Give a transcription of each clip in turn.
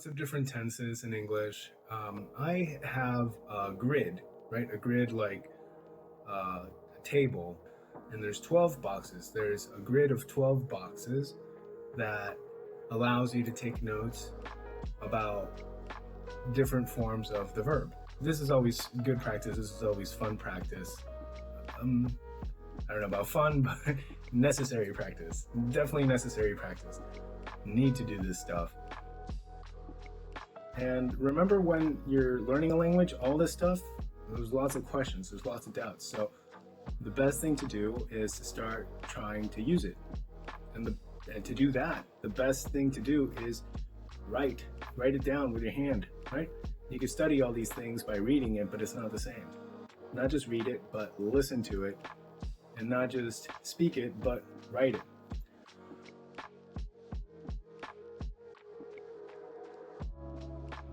lots of different tenses in English. I have a grid, right? A grid like a table, and there's 12 boxes. There's a grid of 12 boxes that allows you to take notes about different forms of the verb. This is always good practice. This is always fun practice. I don't know about fun, but necessary practice. Definitely necessary practice. Need to do this stuff. And remember, when you're learning a language, all this stuff, there's lots of questions, there's lots of doubts. So the best thing to do is to start trying to use it. And to do that, the best thing to do is write it down with your hand, right? You can study all these things by reading it, but it's not the same. Not just read it, but listen to it, and not just speak it, but write it.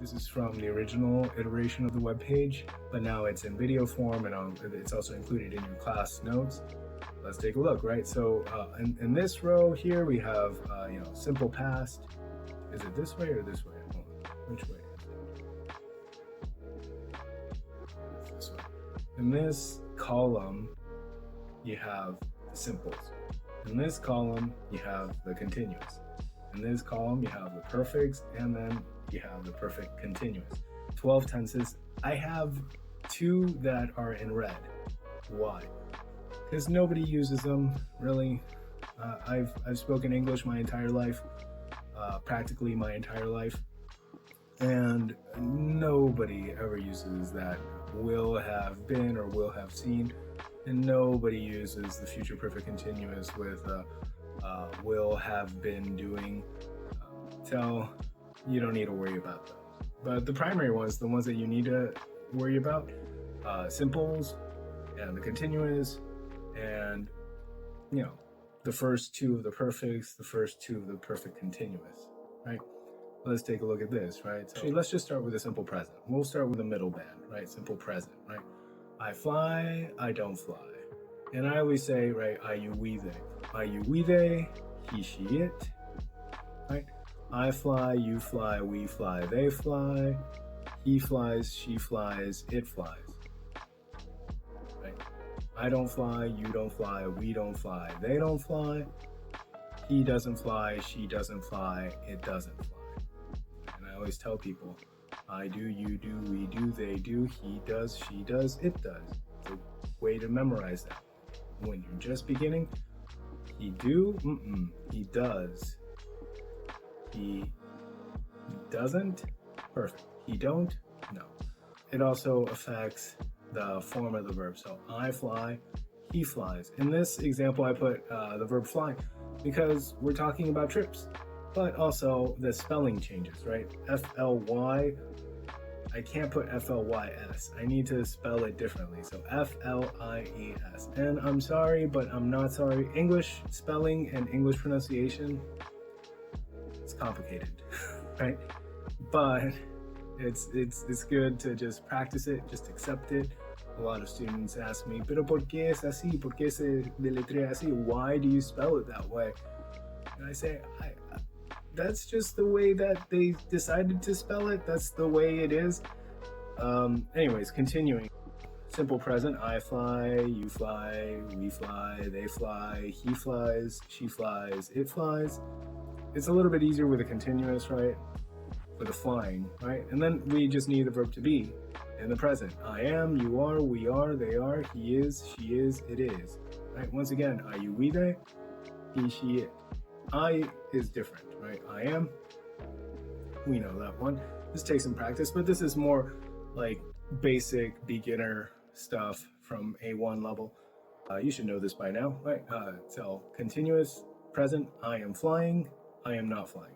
This is from the original iteration of the web page, but now it's in video form, and it's also included in your class notes. Let's take a look, right? So in this row here, we have simple past. Is it this way or this way? Hold on. Which way? It's this way. In this column, you have the simples. In this column, you have the continuous. In this column, you have the perfects, and then you have the perfect continuous. 12 tenses. I have 2 that are in red. Why? Because nobody uses them, really. I've spoken English my entire life, practically my entire life, and nobody ever uses that will have been or will have seen, and nobody uses the future perfect continuous with will have been doing. So you don't need to worry about those. But the primary ones, the ones that you need to worry about, simples and the continuous, and the first 2 of the perfects, the first 2 of the perfect continuous, right? Let's take a look at this, right? So actually, let's just start with a simple present. We'll start with the middle band, right? Simple present, right? I fly, I don't fly. And I always say, right, I, you, we, they. I, you, we, they, he, she, it, right? I fly, you fly, we fly, they fly. He flies, she flies, it flies. Right? I don't fly, you don't fly, we don't fly, they don't fly. He doesn't fly, she doesn't fly, it doesn't fly. And I always tell people, I do, you do, we do, they do, he does, she does, it does. It's a way to memorize that. When you're just beginning, he do, he does. He doesn't, perfect. He don't, no. It also affects the form of the verb. So I fly, he flies. In this example, I put the verb fly because we're talking about trips, but also the spelling changes, right? F-L-Y, I can't put F-L-Y-S. I need to spell it differently. So F-L-I-E-S. And I'm sorry, but I'm not sorry. English spelling and English pronunciation, it's complicated, right? But it's good to just practice it, just accept it. A lot of students ask me, pero ¿por qué es así? ¿Por qué se deletrea así? Why do you spell it that way? And I say, that's just the way that they decided to spell it. That's the way it is. Anyways, continuing. Simple present, I fly, you fly, we fly, they fly, he flies, she flies, it flies. It's a little bit easier with a continuous, right? With a flying, right? And then we just need the verb to be in the present. I am, you are, we are, they are, he is, she is, it is. Right? Once again, I, you, we, they, he, she, it. I is different, right? I am, we know that one. This takes some practice, but this is more like basic beginner stuff from A1 level. You should know this by now, right? So continuous, present, I am flying, I am not flying.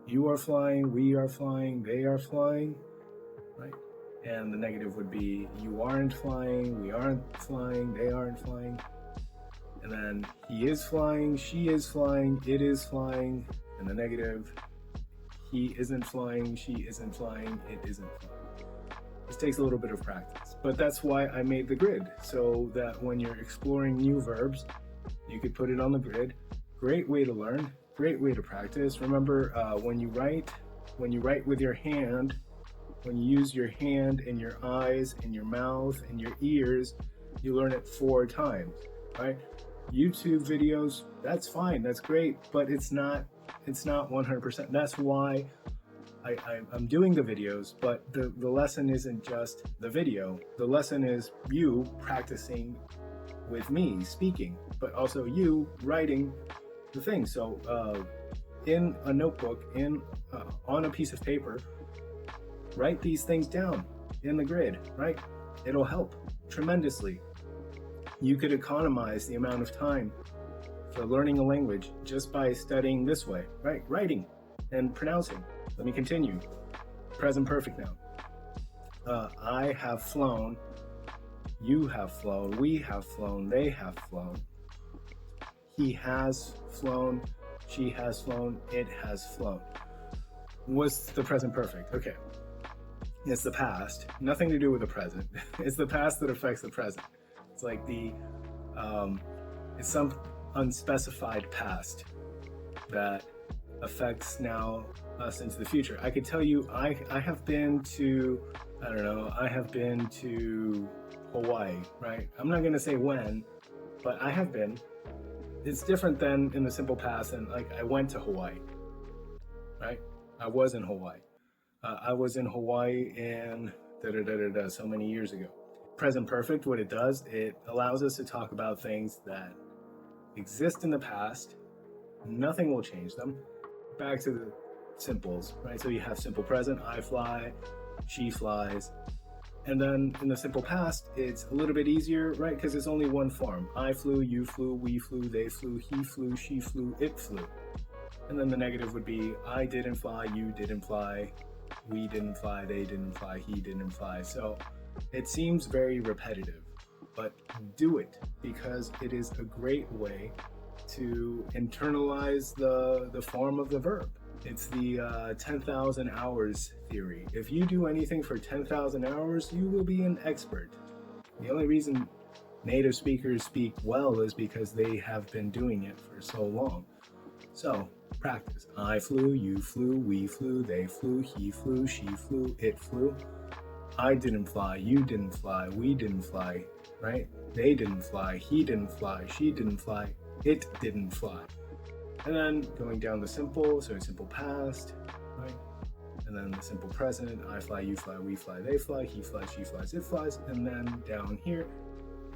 You are flying, we are flying, they are flying, right? And the negative would be you aren't flying, we aren't flying, they aren't flying. And then he is flying, she is flying, it is flying. And the negative, he isn't flying, she isn't flying, it isn't flying. This takes a little bit of practice, but that's why I made the grid, so that when you're exploring new verbs, you could put it on the grid. Great way to learn, great way to practice. Remember, when you write, when you write with your hand, when you use your hand and your eyes and your mouth and your ears, you learn it 4 times, right? YouTube videos, that's fine, that's great, but it's not 100%. That's why I'm doing the videos, but the lesson isn't just the video. The lesson is you practicing with me speaking, but also you writing the thing. So in a notebook, on a piece of paper, write these things down in the grid, right? It'll help tremendously. You could economize the amount of time for learning a language just by studying this way, right? Writing and pronouncing. Let me continue. Present perfect now. I have flown, you have flown, we have flown, they have flown. He has flown, she has flown, it has flown. What's the present perfect? Okay. It's the past, nothing to do with the present. It's the past that affects the present. It's like it's some unspecified past that affects now us into the future. I could tell you, I have been to, I have been to Hawaii, right? I'm not gonna say when, but I have been. It's different than in the simple past, and like I went to Hawaii, right? I was in Hawaii. I was in Hawaii in so many years ago. Present perfect, what it does, it allows us to talk about things that exist in the past. Nothing will change them. Back to the simples, right? So you have simple present, I fly, she flies. And then in the simple past, it's a little bit easier, right? Because it's only one form. I flew, you flew, we flew, they flew, he flew, she flew, it flew. And then the negative would be I didn't fly, you didn't fly, we didn't fly, they didn't fly, he didn't fly. So it seems very repetitive, but do it because it is a great way to internalize the form of the verb. It's the 10,000 hours theory. If you do anything for 10,000 hours, you will be an expert. The only reason native speakers speak well is because they have been doing it for so long. So practice. I flew, you flew, we flew, they flew, he flew, she flew, it flew. I didn't fly, you didn't fly, we didn't fly, right? They didn't fly, he didn't fly, she didn't fly, it didn't fly. And then going down the simple, so simple past, right? And then the simple present, I fly, you fly, we fly, they fly, he flies, she flies, it flies. And then down here,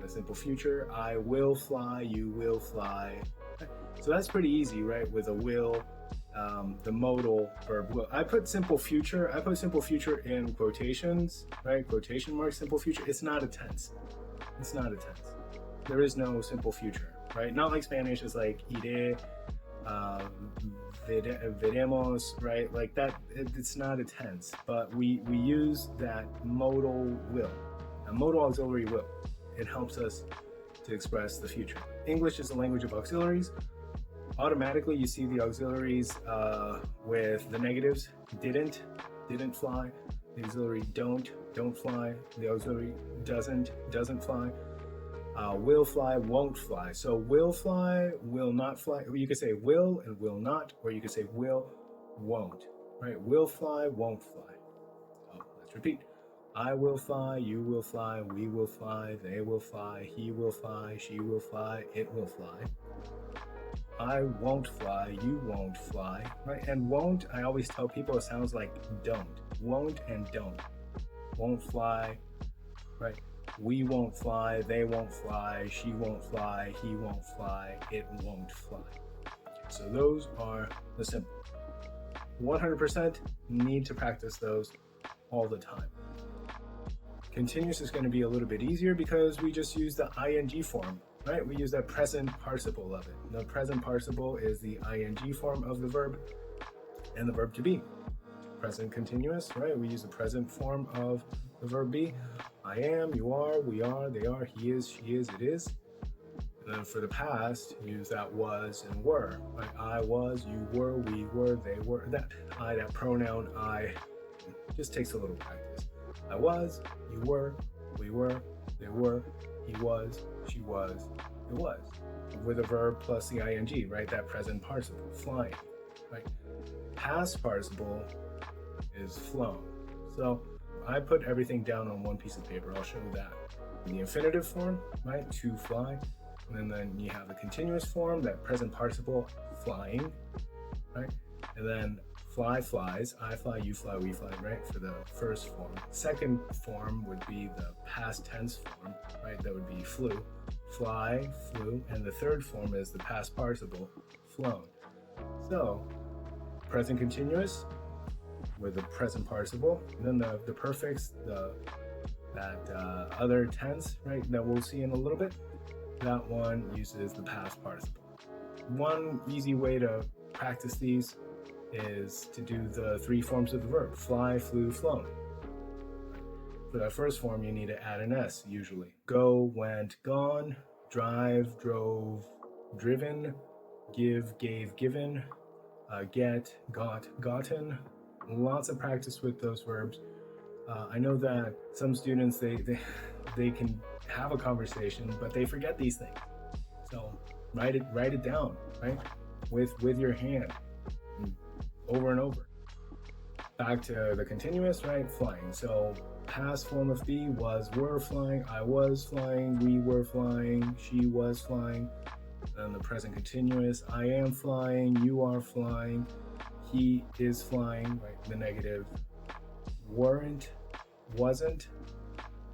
the simple future, I will fly, you will fly. So that's pretty easy, right? With a will, the modal verb will. I put simple future in quotations, right? Quotation marks, simple future. It's not a tense. It's not a tense. There is no simple future, right? Not like Spanish is like iré, veremos, right? Like that, it's not a tense, but we use that modal will, a modal auxiliary will. It helps us to express the future. English is a language of auxiliaries. Automatically, you see the auxiliaries with the negatives. Didn't fly. The auxiliary don't fly. The auxiliary doesn't fly. Will fly, won't fly. So will fly, will not fly. You could say will and will not, or you could say will, won't. Right? Will fly, won't fly. Oh, let's repeat. I will fly, you will fly, we will fly, they will fly, he will fly, she will fly, it will fly. I won't fly, you won't fly, right? And won't, I always tell people it sounds like don't. Won't and don't. Won't fly, right? We won't fly, they won't fly, she won't fly, he won't fly, it won't fly. So those are the simple. 100% need to practice those all the time. Continuous is going to be a little bit easier because we just use the ing form, right? We use that present participle of it. The present participle is the ing form of the verb and the verb to be. Present continuous, right? We use the present form of the verb be. I am, you are, we are, they are, he is, she is, it is. And then for the past, use that was and were, right? I was, you were, we were, they were. That pronoun I just takes a little practice. I was, you were, we were, they were, he was, she was, it was. With a verb plus the ing, right? That present participle, flying, right? Past participle is flown. So I put everything down on one piece of paper. I'll show you that. In the infinitive form, right, to fly. And then you have the continuous form, that present participle, flying, right? And then fly, flies, I fly, you fly, we fly, right, for the first form. Second form would be the past tense form, right? That would be flew, fly, flew. And the third form is the past participle, flown. So present continuous with the present participle, and then the perfects, that other tense, right, that we'll see in a little bit, that one uses the past participle. One easy way to practice these is to do the three forms of the verb: fly, flew, flown. For that first form, you need to add an S usually. Go, went, gone, drive, drove, driven, give, gave, given, get, got, gotten. Lots of practice with those verbs. I know that some students, they can have a conversation, but they forget these things. So write it down, right? With your hand, over and over. Back to the continuous, right? Flying. So past form of be was were flying, I was flying, we were flying, she was flying. Then the present continuous, I am flying, you are flying, he is flying, right? The negative, weren't, wasn't,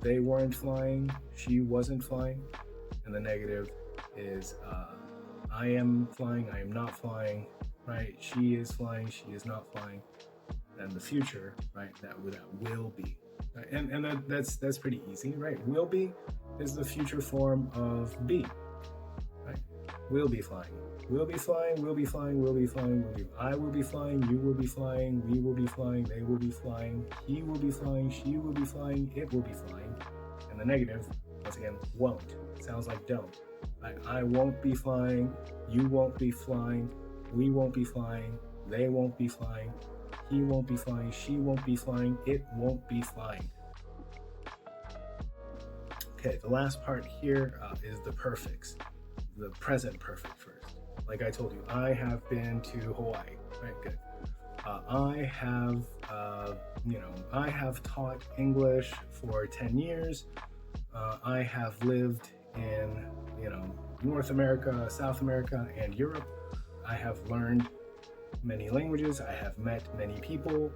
they weren't flying, she wasn't flying. And the negative is I am flying, I am not flying, right? She is flying, she is not flying. And the future, right? That will be. Right? And that's pretty easy, right? Will be is the future form of be, right? Will be flying. Will be flying, will be flying, will be flying, will be. I will be flying, you will be flying, we will be flying, they will be flying, he will be flying, she will be flying, it will be flying. And the negative, once again, won't. Sounds like don't. Right? I won't be flying, you won't be flying, we won't be flying, they won't be flying, he won't be flying, she won't be flying, it won't be flying. Okay, the last part here is the perfects, the present perfect first. Like I told you, I have been to Hawaii, right? Good. I have taught English for 10 years. I have lived in, North America, South America, and Europe. I have learned many languages. I have met many people.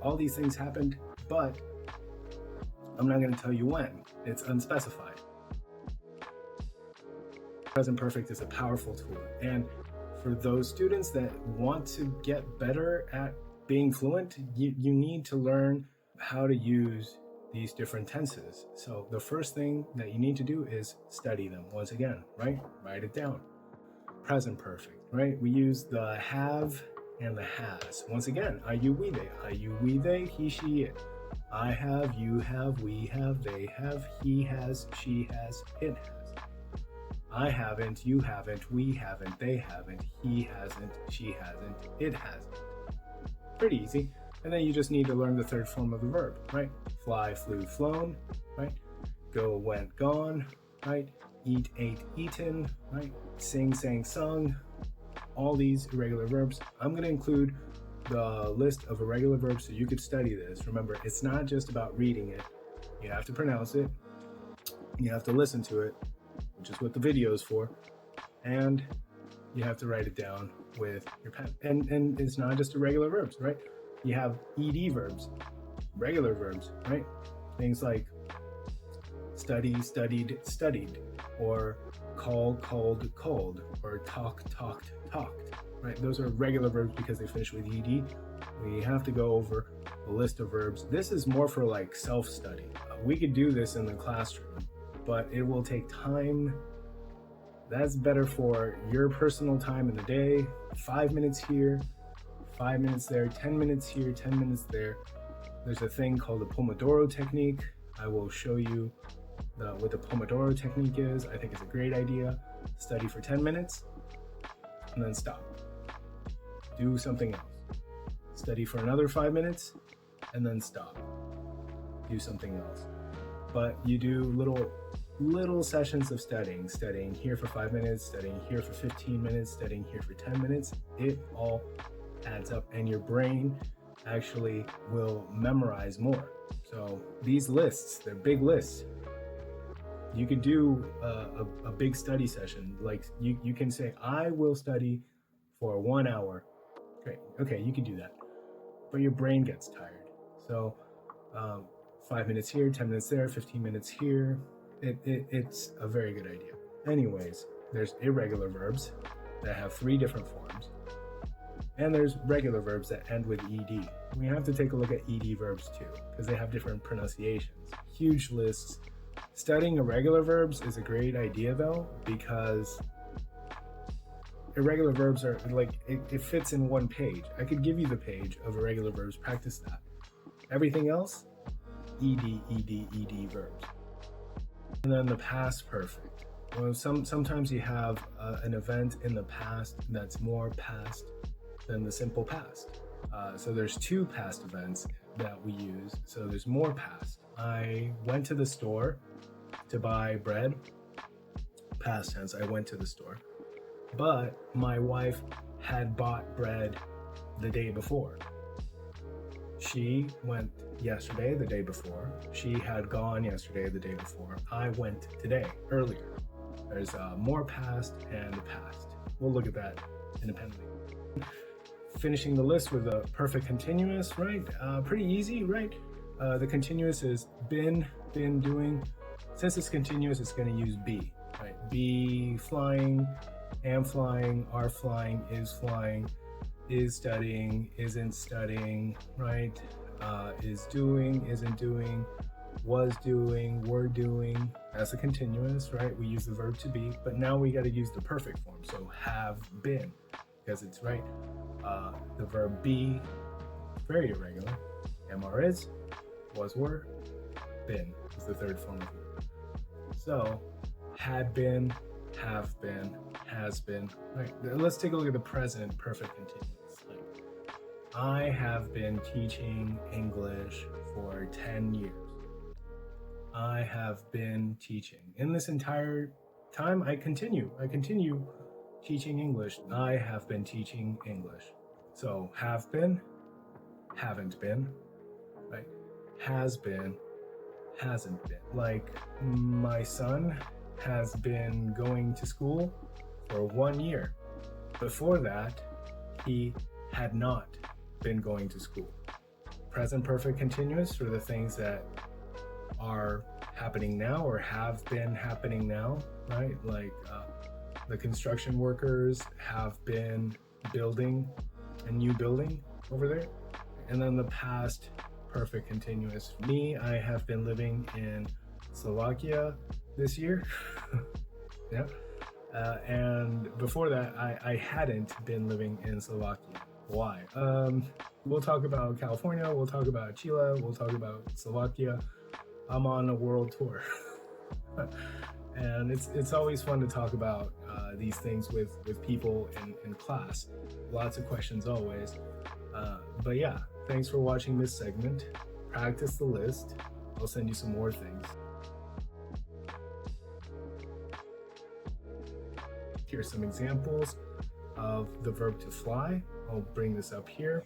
All these things happened, but I'm not going to tell you when. It's unspecified. Present perfect is a powerful tool, and for those students that want to get better at being fluent, you need to learn how to use these different tenses. So the first thing that you need to do is study them once again, right? Write it down. Present perfect, right? We use the have and the has. Once again, I, you, we, they, he, she, it. I have, you have, we have, they have, he has, she has, it has. I haven't, you haven't, we haven't, they haven't, he hasn't, she hasn't, it hasn't. Pretty easy. And then you just need to learn the third form of the verb, right? Fly, flew, flown, right? Go, went, gone, right? Eat, ate, eaten, right? Sing, sang, sung. All these irregular verbs. I'm going to include the list of irregular verbs so you could study this. Remember, it's not just about reading it. You have to pronounce it. You have to listen to it, which is what the video is for, and you have to write it down with your pen. And it's not just irregular verbs, right? You have ed verbs, regular verbs, right? Things like study, studied, studied, or call, called, called, or talk, talked, talked, right? Those are regular verbs because they finish with ed. We have to go over a list of verbs. This is more for like self-study. We could do this in the classroom, but it will take time. That's better for your personal time in the day. 5 minutes here, 5 minutes there, 10 minutes here, 10 minutes there. There's a thing called the Pomodoro technique. I will show you what the Pomodoro technique is. I think it's a great idea. Study for 10 minutes and then stop. Do something else. Study for another 5 minutes and then stop. Do something else. But you do little sessions of studying here for 5 minutes, studying here for 15 minutes, studying here for 10 minutes. It all adds up, and your brain actually will memorize more. So these lists, they're big lists. You could do a big study session. Like you can say, I will study for 1 hour. Great. Okay, you can do that. But your brain gets tired. So 5 minutes here, 10 minutes there, 15 minutes here. It's a very good idea. Anyways, there's irregular verbs that have 3 different forms. And there's regular verbs that end with ed. We have to take a look at ed verbs too, because they have different pronunciations. Huge lists. Studying irregular verbs is a great idea though, because irregular verbs are like, it fits in one page. I could give you the page of irregular verbs, practice that. Everything else, ed verbs. And then the past perfect. Well, sometimes you have an event in the past that's more past than the simple past. So there's 2 past events that we use. So there's more past. I went to the store to buy bread. Past tense, I went to the store. But my wife had bought bread the day before. She went yesterday, the day before. She had gone yesterday, the day before. I went today, earlier. There's more past and past. We'll look at that independently. Finishing the list with a perfect continuous, right? Pretty easy, right? The continuous is been, doing. Since it's continuous, it's going to use be, right? Be flying, am flying, are flying, is studying, isn't studying, right? Is doing, isn't doing, was doing, were doing. That's a continuous, right? We use the verb to be, but now we got to use the perfect form. So have been, because it's right. The verb be, very irregular. Am, are, is, was, were, been is the third form of it. So had been, have been, has been. Right. Let's take a look at the present perfect continuous. Like, I have been teaching English for 10 years. I have been teaching. In this entire time, I continue teaching English. I have been teaching English. So have been, haven't been, right? Has been, hasn't been. Like, my son has been going to school for 1 year. Before that, he had not been going to school. Present perfect continuous for the things that are happening now or have been happening now, right? Like the construction workers have been building a new building over there. And then the past perfect continuous. Me, I have been living in Slovakia this year. Yeah. And before that, I hadn't been living in Slovakia. Why? We'll talk about California, we'll talk about Chile, we'll talk about Slovakia. I'm on a world tour. And it's always fun to talk about these things with people in class. Lots of questions always. But yeah, thanks for watching this segment. Practice the list. I'll send you some more things. Here's some examples of the verb to fly. I'll bring this up here.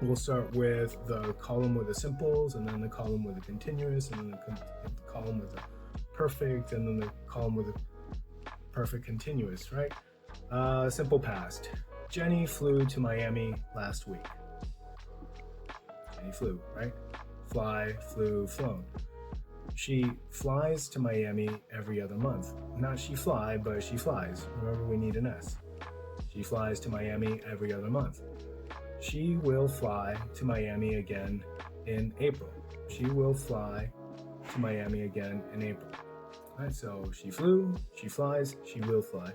We'll start with the column with the simples, and then the column with the continuous, and then the column with the perfect, and then the column with the perfect continuous, right? Simple past. Jenny flew to Miami last week. Jenny flew, right? Fly, flew, flown. She flies to Miami every other month. Not she fly, but she flies. Remember, we need an S. She flies to Miami every other month. She will fly to Miami again in April. She will fly to Miami again in April. All right, so she flew, she flies, she will fly.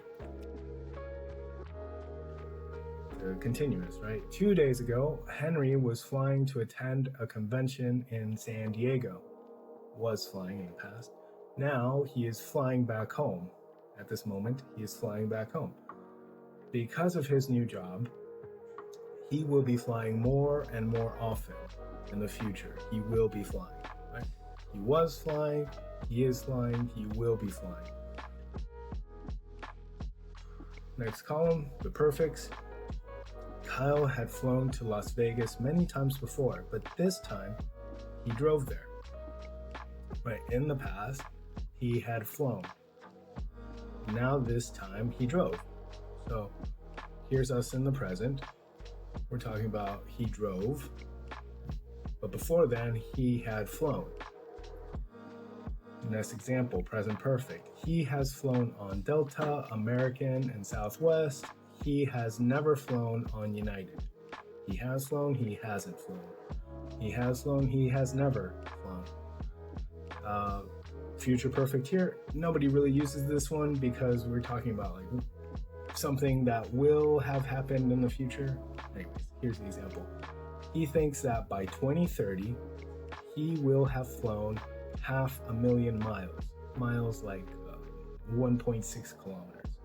Continuous, right? 2 days ago, Henry was flying to attend a convention in San Diego. Was flying in the past. Now he is flying back home. At this moment, he is flying back home. Because of his new job, he will be flying more and more often in the future. He will be flying, right? He was flying, he is flying, he will be flying. Next column, the perfects. Kyle had flown to Las Vegas many times before, but this time he drove there. Right, in the past, he had flown. Now this time he drove. So here's us in the present. We're talking about he drove, but before then he had flown. Next example, present perfect. He has flown on Delta, American, and Southwest. He has never flown on United. He has flown, he hasn't flown. He has flown, he has never flown. Future perfect here, nobody really uses this one because we're talking about like something that will have happened in the future. Anyways, here's the example. He thinks that by 2030, he will have flown 500,000 miles. Miles like 1.6 kilometers.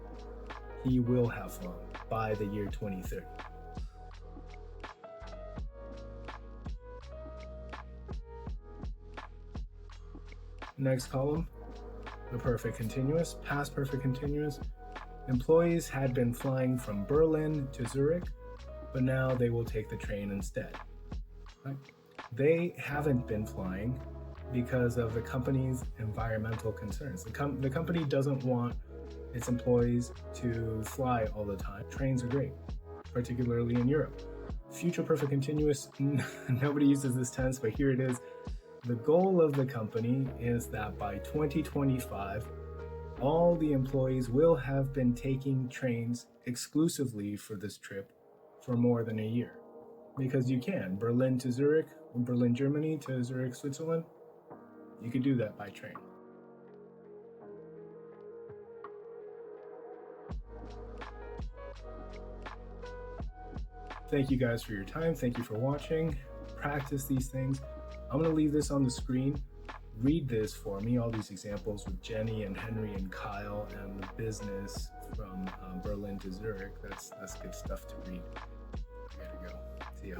He will have flown by the year 2030. Next column, the perfect continuous, past perfect continuous. Employees had been flying from Berlin to Zurich, but now they will take the train instead. Right? They haven't been flying because of the company's environmental concerns. The company doesn't want its employees to fly all the time. Trains are great, particularly in Europe. Future perfect continuous, nobody uses this tense, but here it is. The goal of the company is that by 2025, all the employees will have been taking trains exclusively for this trip for more than a year. Because you can, Berlin to Zurich, or Berlin, Germany to Zurich, Switzerland, you could do that by train. Thank you guys for your time. Thank you for watching. Practice these things. I'm going to leave this on the screen. Read this for me, all these examples with Jenny and Henry and Kyle and the business from Berlin to Zurich. That's good stuff to read. I gotta go. See ya.